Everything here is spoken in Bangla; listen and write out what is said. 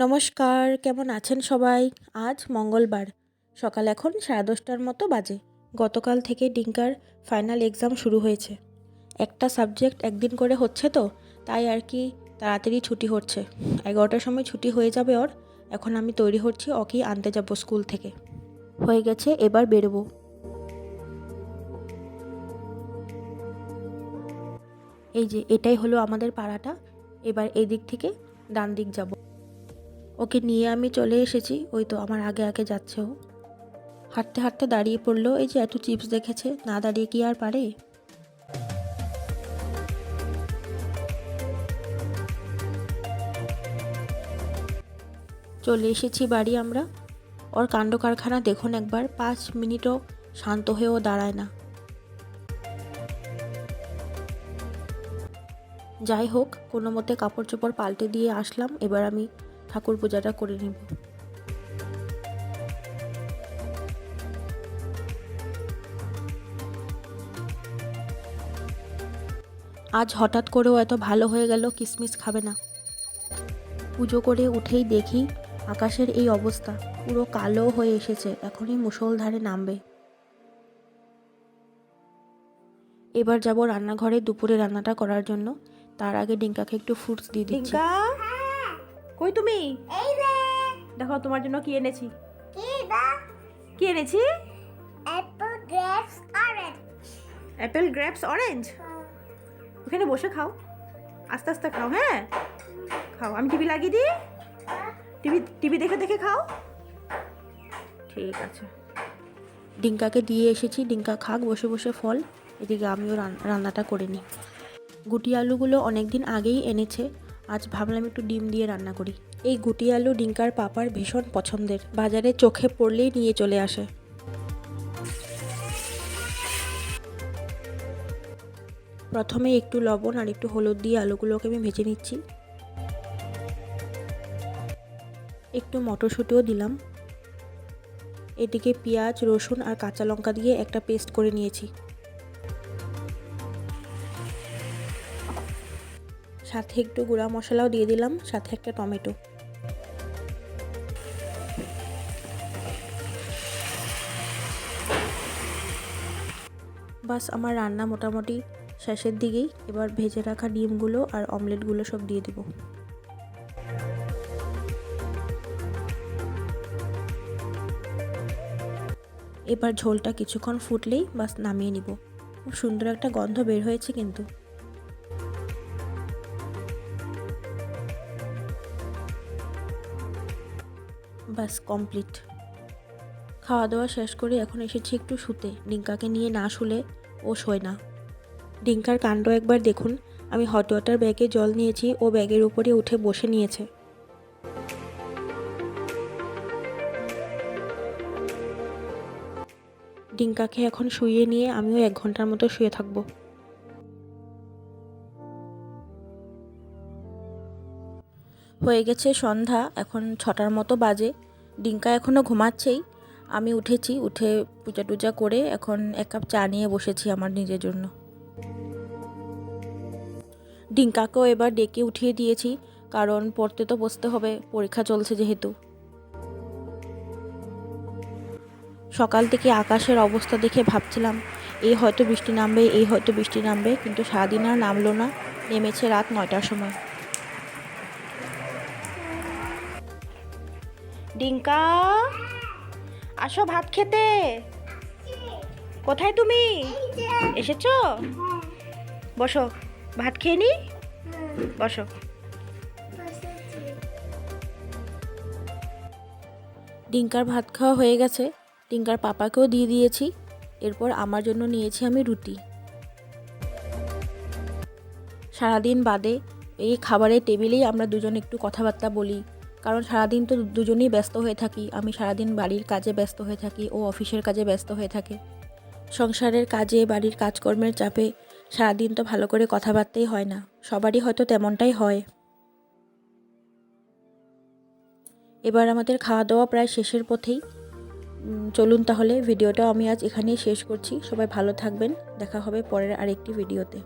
নমস্কার, কেমন আছেন সবাই? আজ মঙ্গলবার, সকাল এখন 10:30টার মতো বাজে। গতকাল থেকে ডিঙ্কার ফাইনাল এক্সাম শুরু হয়েছে। একটা সাবজেক্ট একদিন করে হচ্ছে তো, তাই আর কি তাড়াতাড়ি ছুটি হচ্ছে। 11টার সময় ছুটি হয়ে যাবে ওর। এখন আমি তৈরি হচ্ছি, ওকেই আনতে যাব স্কুল থেকে। হয়ে গেছে, এবার বেরোবো। এই যে এটাই হলো আমাদের পাড়াটা। এবার এই দিক থেকে ডান দিক যাব। ওকে নিয়ে আমি চলে এসেছি, ওই তো আমার আগে আগে যাচ্ছে ও। হাঁটতে হাঁটতে দাঁড়িয়ে পড়লো। এই যে এত চিপস দেখেছে, না দাঁড়িয়ে কি আর পারে? চলে এসেছি বাড়ি আমরা। ওর কাণ্ড কারখানা দেখুন একবার, 5 মিনিটও শান্ত হয়েও দাঁড়ায় না। যাই হোক, কোনো মতে কাপড় চোপড় পাল্টে দিয়ে আসলাম। এবার আমি ঠাকুর পূজাটা করে নিব। আজ হঠাৎ করেও এত ভালো হয়ে গেল, কিসমিস খাবে না। পুজো করে উঠেই দেখি আকাশের এই অবস্থা, পুরো কালো হয়ে এসেছে। এখনই মুষলধারে নামবে। এবার যাব রান্নাঘরে দুপুরে রান্নাটা করার জন্য। তার আগে ডিঙ্কাকে একটু ফ্রুটস দিয়ে দিচ্ছি। ডিঙ্কা, কই তুমি? এই যে দেখো তোমার জন্য কি এনেছি। কি দা কি এনেছি? Apple grapes orange Apple grapes orange. ওখানে বসে খাও, আস্তে আস্তে খাও। হ্যাঁ খাও, আমি টিভি লাগিয়ে দিই। টিভি দেখে দেখে খাও। ঠিক আছে। ডিঙ্কাকে দিয়ে এসেছি, ডিঙ্কা খাক বসে বসে ফল। এদিকে আমিও রান্নাটা করে নিই। গুটি আলুগুলো অনেক দিন আগেই এনেছে, আজ ভাবলাম একটু ডিম দিয়ে রান্না করি। এই গুটি আলু ডিঙ্কার পাপার ভীষণ পছন্দের, বাজারে চোখে পড়লেই নিয়ে চলে আসে। প্রথমে একটু লবণ আর একটু হলুদ দিয়ে আলুগুলোকে আমি ভেজে নিচ্ছি। একটু মটরশুঁটিও দিলাম। এদিকে পেঁয়াজ, রসুন আর কাঁচা লঙ্কা দিয়ে একটা পেস্ট করে নিয়েছি। সাথে একটু গুঁড়া মশলাও দিয়ে দিলাম, সাথে একটা টমেটো। বাস, আমার রান্না মোটামুটি শেষের দিকেই। এবার ভেজে রাখা ডিমগুলো আর অমলেটগুলো সব দিয়ে দেব। এবার ঝোলটা কিছুক্ষণ ফুটলেই বাস নামিয়ে নিব। খুব সুন্দর একটা গন্ধ বের হয়েছে কিন্তু। বাস কমপ্লিট। খাওয়া দাওয়া শেষ করে এখন এসেছি একটু শুতে। ডিঙ্কাকে নিয়ে না শুলে ও শোয় না। ডিঙ্কার কাণ্ড একবার দেখুন, আমি হট ওয়াটার ব্যাগে জল নিয়েছি, ও ব্যাগের উপরে উঠে বসে নিয়েছে। ডিঙ্কাকে এখন শুইয়ে নিয়ে আমিও 1 ঘন্টার মতো শুয়ে থাকবো। হয়ে গেছে সন্ধ্যা, এখন 6টার মতো বাজে। ডিঙ্কা এখনও ঘুমাচ্ছেই। আমি উঠেছি, উঠে পূজা টুজা করে এখন 1 কাপ চা নিয়ে বসেছি আমার নিজের জন্য। ডিঙ্কাকেও এবার ডেকে উঠিয়ে দিয়েছি, কারণ পড়তে তো বসতে হবে, পরীক্ষা চলছে যেহেতু। সকাল থেকে আকাশের অবস্থা দেখে ভাবছিলাম এই হয়তো বৃষ্টি নামবে, এই হয়তো বৃষ্টি নামবে, কিন্তু সারাদিন আর নামলো না। নেমেছে রাত 9টার সময়। ডিঙ্কা, আসো ভাত খেতে। কোথায় তুমি? এসেছো? বসো, ভাত খেয়ে নি। বসো। ডিঙ্কার ভাত খাওয়া হয়ে গেছে, ডিঙ্কার পাপাকেও দিয়ে দিয়েছি। এরপর আমার জন্য নিয়েছি আমি রুটি। সারাদিন বাদে এই খাবারের টেবিলেই আমরা দুজন একটু কথাবার্তা বলি, কারণ সারাদিন তো দুজনেই ব্যস্ত হয়ে থাকি। আমি সারাদিন বাড়ির কাজে ব্যস্ত হয়ে থাকি, ও অফিসের কাজে ব্যস্ত হয়ে থাকে। সংসারের কাজে, বাড়ির কাজকর্মের চাপে সারাদিন তো ভালো করে কথাবার্তাই হয় না। সবারই হয়তো তেমনটাই হয়। এবার আমাদের খাওয়া দাওয়া প্রায় শেষের পথেই। চলুন তাহলে ভিডিওটাও আমি আজ এখানেই শেষ করছি। সবাই ভালো থাকবেন, দেখা হবে পরের আরেকটি ভিডিওতে।